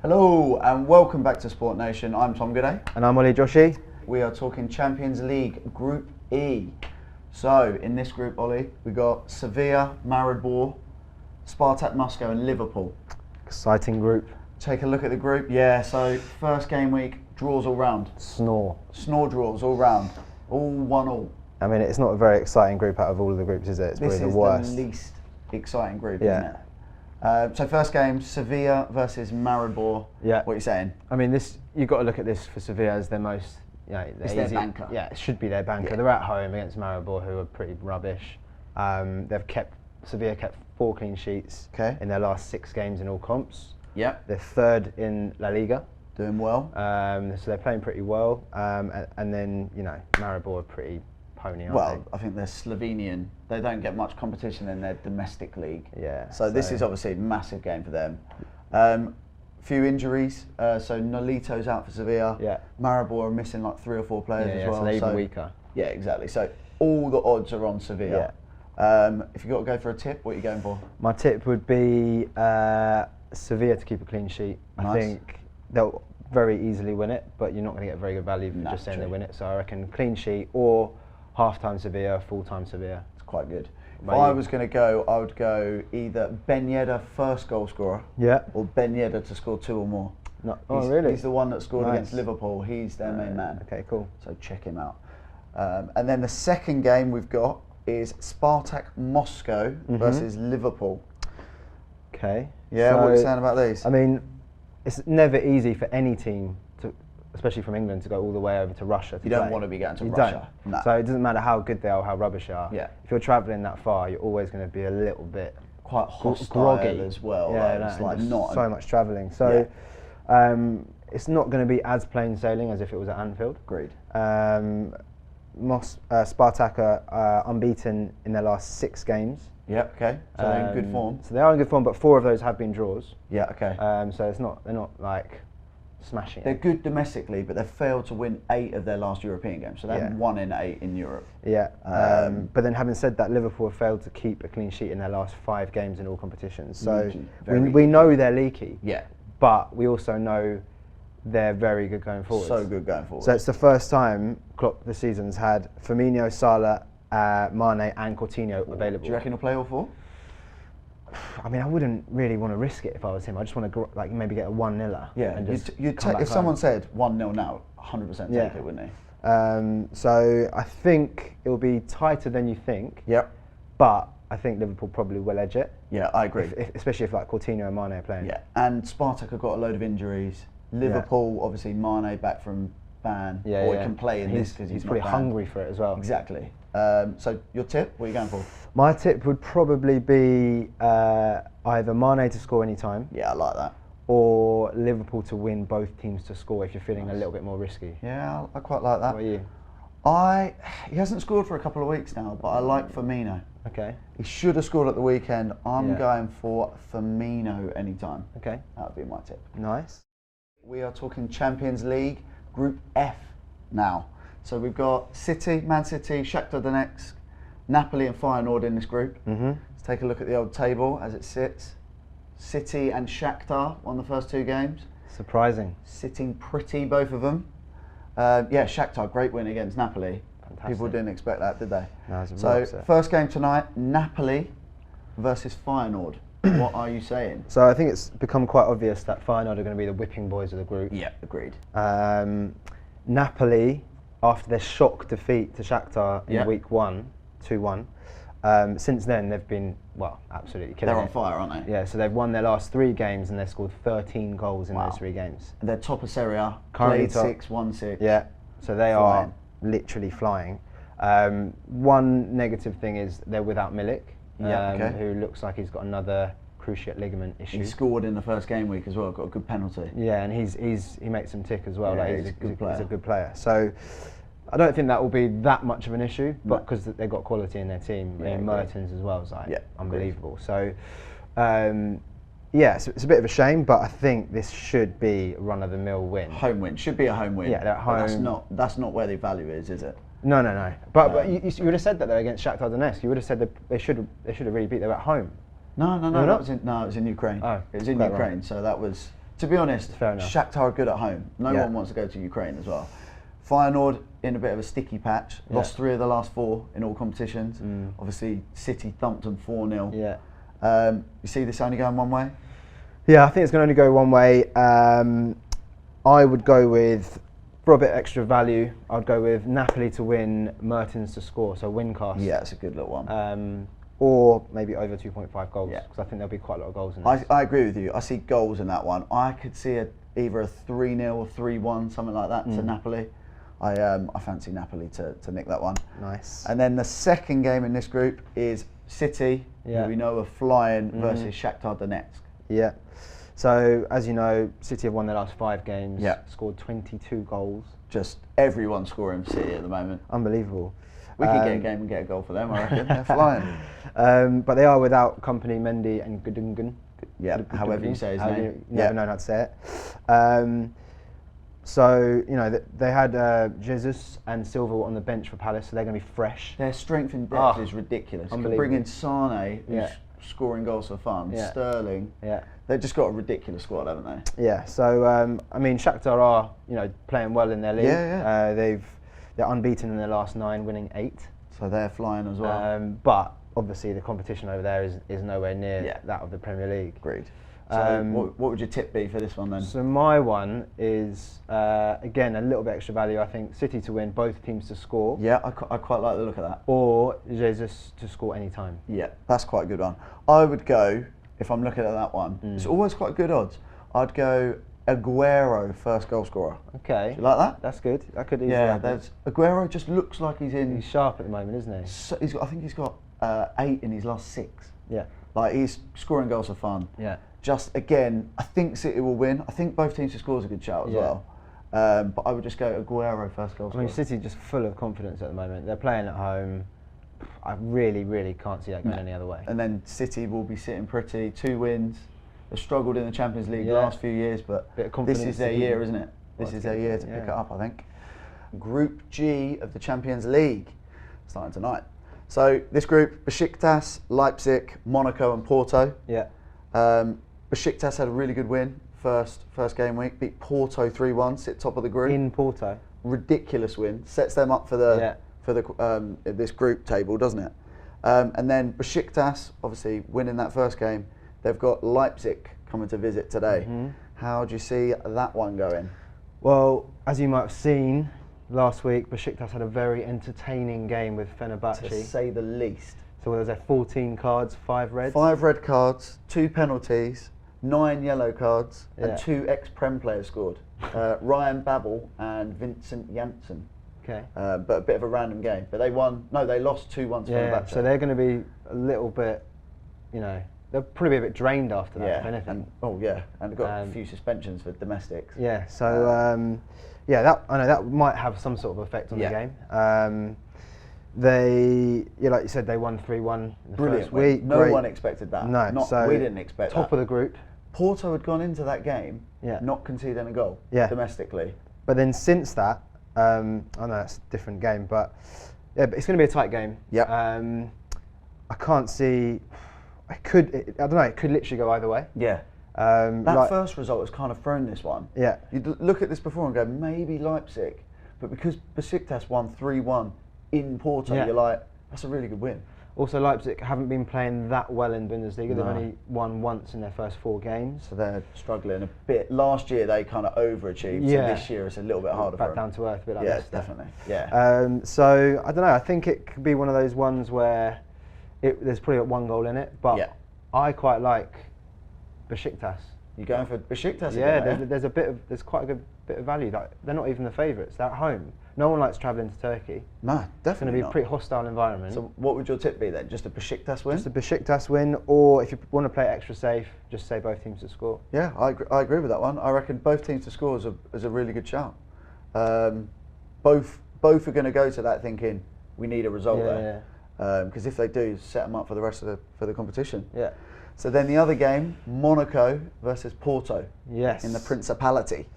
Hello and welcome back to SportNation. I'm Tom Gooday. And I'm Ollie Joshi. We are talking Champions League Group E. So in this group, Ollie, we got Sevilla, Maribor, Spartak Moscow and Liverpool. Exciting group. Take a look at the group. Yeah, so first game week, draws all round. Snore Draws all round. All 1-1. I mean, it's not a very exciting group out of all of the groups, is it? It's probably the worst. This is the least exciting group, Yeah. isn't it? So first game, Sevilla versus Maribor. Yeah. What are you saying? I mean, you've got to look at this for Sevilla as their most, It's their banker. Yeah, it should be their banker. Yeah. They're at home against Maribor, who are pretty rubbish. Sevilla kept 4 clean sheets in their last 6 games in all comps. Yep. They're 3rd in La Liga. Doing well. So they're playing pretty well. And then, Maribor are pretty pony, aren't they? I think they're Slovenian. They don't get much competition in their domestic league. Yeah. So this is obviously a massive game for them. Few injuries. So Nolito's out for Sevilla. Yeah. Maribor are missing like 3 or 4 players as well. So they're even weaker. Yeah, exactly. So all the odds are on Sevilla. Yeah. If you've got to go for a tip, what are you going for? My tip would be Sevilla to keep a clean sheet. Nice. I think they'll very easily win it, but you're not going to get very good value for just saying true. they win it. So I reckon clean sheet or half-time Sevilla, full-time Sevilla. It's quite good. If About I you? was going to go, I would go either Ben Yedder first goal scorer or Ben Yedder to score 2 or more. No, really? He's the one that scored Nice. against Liverpool. He's their main man. Okay, cool. So check him out. And then the second game we've got is Spartak Moscow versus Liverpool. Okay. Yeah, what are you saying about these? I mean, it's never easy for any team, especially from England, to go all the way over to Russia. You don't want to be going to you Russia. Don't. No. So it doesn't matter how good they are or how rubbish they are. Yeah. If you're travelling that far, you're always going to be a little bit Quite hostile groggy as well. Yeah, it's like not so much travelling. So it's not going to be as plain sailing as if it was at Anfield. Agreed. Spartak are unbeaten in their last 6 games. Yep. Okay. So they're in good form. So they are in good form, but 4 of those have been draws. Yeah. Okay. So they're not like smashing They're it. good domestically, but they've failed to win 8 of their last European games. So they haven't won in 8 in Europe. Yeah. But then having said that, Liverpool have failed to keep a clean sheet in their last 5 games in all competitions. So we know they're leaky. Yeah. But we also know they're very good going forward. So good going forward. So it's the first time Klopp this season's had Firmino, Salah, Mane and Coutinho available. Do you reckon he'll play all 4? I mean, I wouldn't really want to risk it if I was him. I just want to maybe get a 1-0. Yeah. And just if someone said 1-0 now, 100% take it, wouldn't he? So I think it will be tighter than you think. Yep. But I think Liverpool probably will edge it. Yeah, I agree. Especially if like Coutinho and Mane are playing. Yeah. And Spartak have got a load of injuries. Liverpool, obviously, Mane back from ban. Yeah, or he can play in this because he's not pretty banned. hungry for it as well. Exactly. So your tip? What are you going for? My tip would probably be either Mane to score any time. Yeah, I like that. Or Liverpool to win, both teams to score if you're feeling a little bit more risky. Yeah, I quite like that. What are you? He hasn't scored for a couple of weeks now, but I like Firmino. Okay. He should have scored at the weekend. I'm going for Firmino anytime. Okay. That would be my tip. Nice. We are talking Champions League Group F now. So we've got City, Man City, Shakhtar Donetsk, Napoli and Feyenoord in this group. Let's take a look at the old table as it sits. City and Shakhtar won the first 2 games. Surprising. Sitting pretty, both of them. Shakhtar, great win against Napoli. Fantastic. People didn't expect that, did they? No, it was a So real upset. first game tonight, Napoli versus Feyenoord. What are you saying? So I think it's become quite obvious that Feyenoord are going to be the whipping boys of the group. Yeah, agreed. Napoli, after their shock defeat to Shakhtar in week 1, 2-1, since then they've been, absolutely killing They're it. on fire, aren't they? Yeah, so they've won their last 3 games and they've scored 13 goals in those 3 games. They're top of Serie A, Currently played top. 6, won 6. Yeah, so they Flying. are literally flying. One negative thing is they're without Milik, who looks like he's got another cruciate ligament issue. He scored in the first game week as well, got a good penalty. Yeah, and he makes them tick as well. Yeah, like he's a good player. He's a good player. So I don't think that will be that much of an issue, but because they've got quality in their team, Mertens as well is unbelievable. So so it's a bit of a shame, but I think this should be a run-of-the-mill win. Home win, should be a home win. Yeah, they're at home. But that's not where the value is it? No. But you would have said that though against Shakhtar Donetsk. You would have said that they should have really beat them at home. No, No, it was in Ukraine. Oh, it was in quite Ukraine, wrong. so that was To be honest, Fair enough. Shakhtar are good at home. No one wants to go to Ukraine as well. Feyenoord in a bit of a sticky patch. Lost 3 of the last 4 in all competitions. Obviously, City thumped them 4-0. Yeah. You see this only going one way? Yeah, I think it's going to only go one way. I would go with, for a bit extra value, I'd go with Napoli to win, Mertens to score, so win cast. Yeah, it's a good little one. Or maybe over 2.5 goals, Yeah. because I think there'll be quite a lot of goals in this. I agree with you. I see goals in that one. I could see either a 3-0 or 3-1, something like that, to Napoli. I fancy Napoli to nick that one. Nice. And then the second game in this group is City, who we know are flying, versus Shakhtar Donetsk. Yeah. So, as you know, City have won their last 5 games, Yeah. scored 22 goals. Just everyone scoring for City at the moment. Unbelievable. We could get a game and get a goal for them, I reckon. They're flying. But they are without Company, Mendy and Gundogan. Yeah, however you say his name. You never know how to say it. So, you know, they had Jesus and Silva on the bench for Palace, so they're going to be fresh. Their strength in depth is ridiculous. You can bring in Sane, who's scoring goals for fun, Sterling. Yeah. They've just got a ridiculous squad, haven't they? Yeah, so, I mean, Shakhtar are, you know, playing well in their league. Yeah. They're unbeaten in their last 9, winning 8. So they're flying as well. But obviously the competition over there is nowhere near that of the Premier League. Agreed. So what would your tip be for this one then? So my one is, again, a little bit extra value. I think City to win, both teams to score. Yeah, I quite like the look of that. Or Jesus to score any time. Yeah, that's quite a good one. I would go, if I'm looking at that one, it's always quite good odds. I'd go Aguero first goal scorer. Okay. Do you like that? That's good. That could easily happen. Aguero just looks like he's in. He's sharp at the moment, isn't he? So I think he's got 8 in his last 6. Yeah. Like he's scoring goals for fun. Yeah. Just again, I think City will win. I think both teams to score is a good shout as well. But I would just go Aguero first goal scorer. I mean, City just full of confidence at the moment. They're playing at home. I really, really can't see that going any other way. And then City will be sitting pretty. 2 wins. They've struggled in the Champions League the last few years, but this is their year, isn't it? This is their year to pick it up, I think. Group G of the Champions League, starting tonight. So this group, Besiktas, Leipzig, Monaco and Porto. Yeah. Besiktas had a really good win first game week, beat Porto 3-1, sit top of the group. In Porto. Ridiculous win, sets them up for the this group table, doesn't it? And then Besiktas, obviously winning that first game, they've got Leipzig coming to visit today. How do you see that one going? Well, as you might have seen last week, Besiktas had a very entertaining game with Fenerbahce. To say the least. So there was 14 cards, 5 reds. 5 red cards, 2 penalties, 9 yellow cards, and 2 ex-Prem players scored. Ryan Babel and Vincent Janssen. Okay. But a bit of a random game. But they won. No, they lost 2-1 to Fenerbahce. So they're going to be a little bit, you know, they'll probably be a bit drained after that, if anything. And they've got a few suspensions for domestics. Yeah. So I know that might have some sort of effect on the game. Like you said, they won 3-1 in the first week. No one expected that. No, we didn't expect top of the group. Porto had gone into that game not conceding a goal domestically. But then since that, I know that's a different game, but but it's going to be a tight game. Yeah. I can't see. I don't know. It could literally go either way. Yeah. That first result has kind of thrown this one. Yeah. You look at this before and go, maybe Leipzig, but because Besiktas won 3-1 in Porto, you're like, that's a really good win. Also, Leipzig haven't been playing that well in Bundesliga. They've only won once in their first 4 games. So they're struggling a bit. Last year they kind of overachieved. So this year it's a little bit harder for them. Back down to earth, a bit like Leicester. Definitely. Yeah. So I don't know. I think it could be one of those ones where there's probably 1 goal in it, but I quite like Besiktas. You're going for Besiktas? Yeah, there's quite a good bit of value. Like, they're not even the favourites. They're at home. No one likes travelling to Turkey. No, definitely It's going to be a pretty hostile environment. So what would your tip be then? Just a Besiktas win? Just a Besiktas win, or if you want to play extra safe, just say both teams to score. Yeah, I agree with that one. I reckon both teams to score is a really good shout. Both are going to go to that thinking we need a result there. Because if they do, set them up for the rest of the competition. Yeah. So then the other game, Monaco versus Porto. Yes. In the Principality.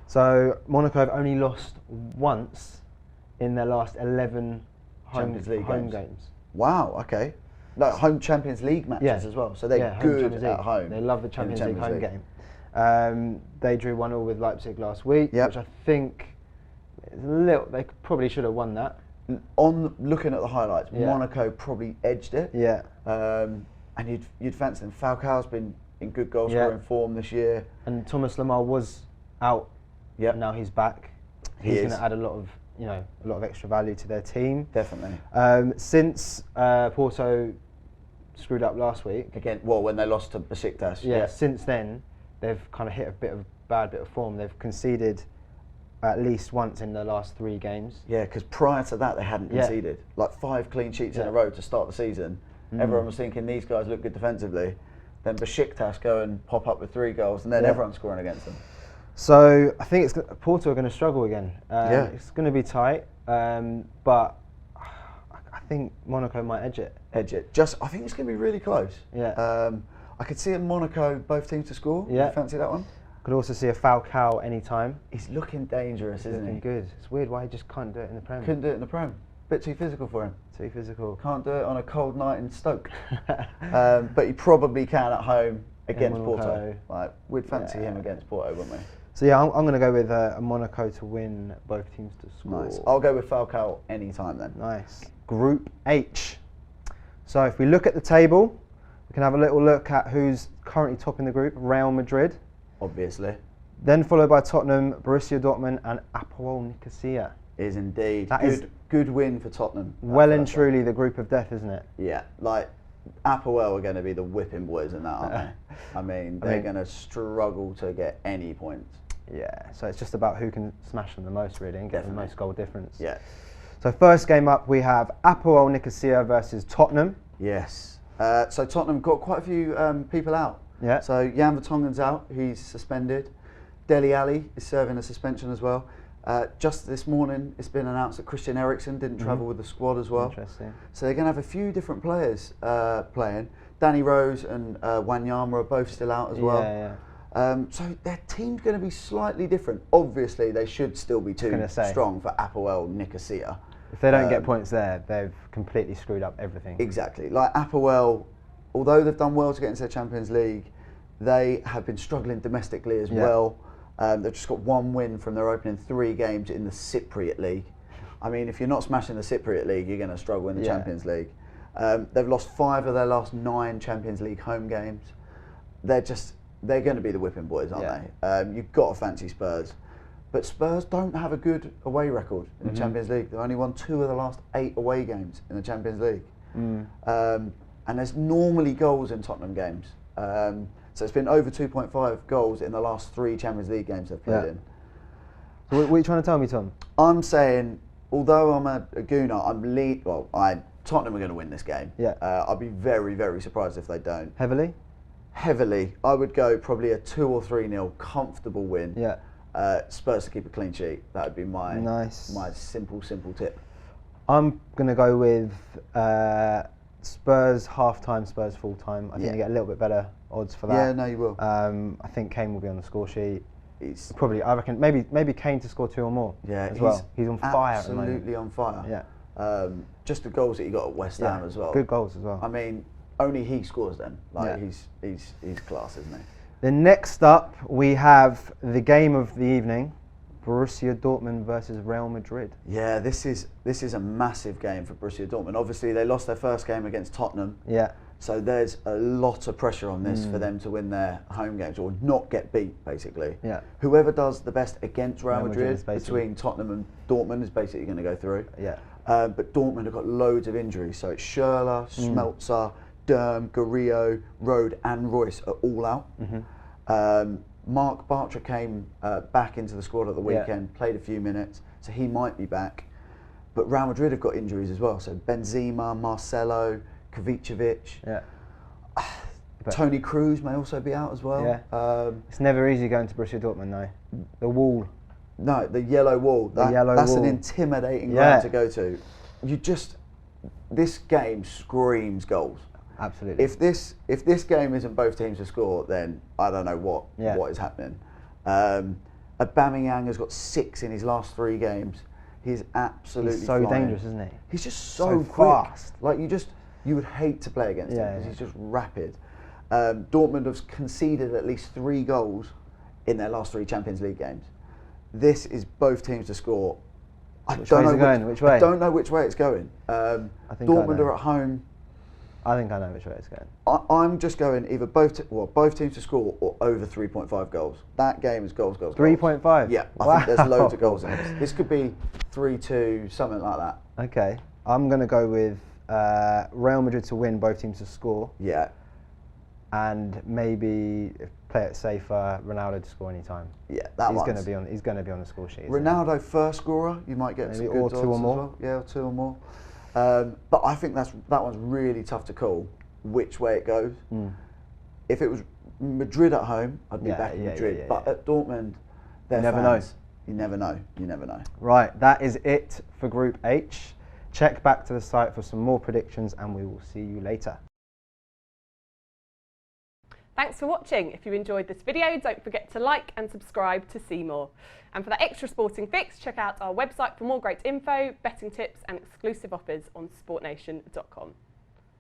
So Monaco have only lost once in their last 11 home games. Wow. Okay. No, home Champions League matches as well. So they're good at home. They love the Champions League home game. They drew 1-1 with Leipzig last week, which I think is they probably should have won that. On looking at the highlights, Monaco probably edged it. Yeah. And you'd fancy them. Falcao's been in good goal scoring form this year. And Thomas Lemar was out. Yep. And now he's back. He's going to add a lot of extra value to their team. Definitely. Since Porto screwed up last week. Again, when they lost to Besiktas. Yeah. Since then, they've kind of hit a bad bit of form. They've conceded at least once in the last 3 games. Yeah, because prior to that they hadn't conceded. Like 5 clean sheets in a row to start the season. Everyone was thinking these guys look good defensively. Then Besiktas go and pop up with 3 goals, and then everyone's scoring against them. So I think Porto are going to struggle again. It's going to be tight, but I think Monaco might edge it. I think it's going to be really close. Yeah. I could see in Monaco both teams to score. Yeah. You fancy that one? Could also see a Falcao anytime. He's looking dangerous, isn't he? Looking good. It's weird why he just can't do it in the Prem. Couldn't do it in the Prem. Bit too physical for him. Too physical. Can't do it on a cold night in Stoke. But he probably can at home against Porto. Like, we'd fancy him against Porto, wouldn't we? So yeah, I'm going to go with a Monaco to win, both teams to score. Nice. I'll go with Falcao any time then. Nice. Group H. So if we look at the table, we can have a little look at who's currently topping the group. Real Madrid. Obviously. Then followed by Tottenham, Borussia Dortmund and Apoel Nicosia. Is indeed. That is good win for Tottenham. Well and truly the group of death, isn't it? Yeah, like Apoel are going to be the whipping boys in that, aren't they? I mean, they're going to struggle to get any points. Yeah, so it's just about who can smash them the most, really, and get the most goal difference. Yeah. So first game up, we have Apoel Nicosia versus Tottenham. Yes. So Tottenham got quite a few people out. Yeah. So Jan Vertonghen's out, he's suspended. Dele Alli is serving a suspension as well. Just this morning, it's been announced that Christian Eriksen didn't travel with the squad as well. Interesting. So they're going to have a few different players playing. Danny Rose and Wanyama are both still out as well. Yeah. So their team's going to be slightly different. Obviously, they should still be too strong for Apoel Nicosia. If they don't get points there, they've completely screwed up everything. Exactly. Like Apoel, although they've done well to get into the Champions League, they have been struggling domestically as well. They've just got 1 win from their opening 3 games in the Cypriot League. I mean, if you're not smashing the Cypriot League, you're going to struggle in the Champions League. They've lost 5 of their last 9 Champions League home games. They're going to be the whipping boys, aren't they? You've got to fancy Spurs. But Spurs don't have a good away record in the Champions League. They've only won 2 of the last 8 away games in the Champions League. And there's normally goals in Tottenham games. So it's been over 2.5 goals in the last 3 Champions League games they've played in. So what are you trying to tell me, Tom? I'm saying, although I'm a gooner, Tottenham are going to win this game. Yeah. I'll be very, very surprised if they don't. Heavily? I would go probably a 2 or 3-0 comfortable win. Yeah. Spurs to keep a clean sheet. That would be my simple tip. I'm going to go with Spurs half-time, Spurs full-time. I think you get a little bit better odds for that. Yeah, no, you will. I think Kane will be on the score sheet. I reckon maybe Kane to score 2 or more. Yeah, as well. He's on fire. Absolutely on fire. Yeah. Just the goals that he got at West Ham as well. Good goals as well. I mean, only he scores them. He's class, isn't he? Then next up we have the game of the evening, Borussia Dortmund versus Real Madrid. Yeah, this is a massive game for Borussia Dortmund. Obviously, they lost their first game against Tottenham. Yeah. So there's a lot of pressure on this for them to win their home games or not get beat, basically. Yeah. Whoever does the best against Real Madrid between Tottenham and Dortmund is basically going to go through. Yeah. But Dortmund have got loads of injuries. So it's Schürrle, Schmelzer, Derm, Guerrero, Rode and Royce are all out. Mark Bartra came back into the squad at the weekend, played a few minutes, so he might be back. But Real Madrid have got injuries as well. So Benzema, Marcelo, Kovacevic. Yeah. Toni Kroos may also be out as well. Yeah. It's never easy going to Borussia Dortmund though. The wall. No, the yellow wall. That's an intimidating ground to go to. This game screams goals. Absolutely. If this game isn't both teams to score, then I don't know what is happening. Aubameyang has got 6 in his last 3 games. He's absolutely He's so flying. dangerous, isn't he? He's just so quick. Fast. Like you would hate to play against him because he's just rapid. Dortmund have conceded at least 3 goals in their last 3 Champions League games. This is both teams to score. Which way is it going? Which way? I don't know which way it's going. I think Dortmund are at home. I think I know which way it's going. I'm just going either both teams to score or over 3.5 goals. That game is goals. 3.5? Yeah, I think there's loads of goals in it. This could be 3-2, something like that. Okay, I'm going to go with Real Madrid to win, both teams to score. Yeah. And maybe play it safer, Ronaldo to score any time. Yeah, he's going to be on the score sheet. Ronaldo first scorer, you might get maybe, some good or odds 2 or more. as well. Yeah, or 2 or more. But I think that one's really tough to call which way it goes. If it was Madrid at home, I'd be backing Madrid. But at Dortmund, they're fans. You never know. You never know. Right, that is it for Group H. Check back to the site for some more predictions, and we will see you later. Thanks for watching. If you enjoyed this video, don't forget to like and subscribe to see more. And for that extra sporting fix, check out our website for more great info, betting tips and exclusive offers on SportNation.com.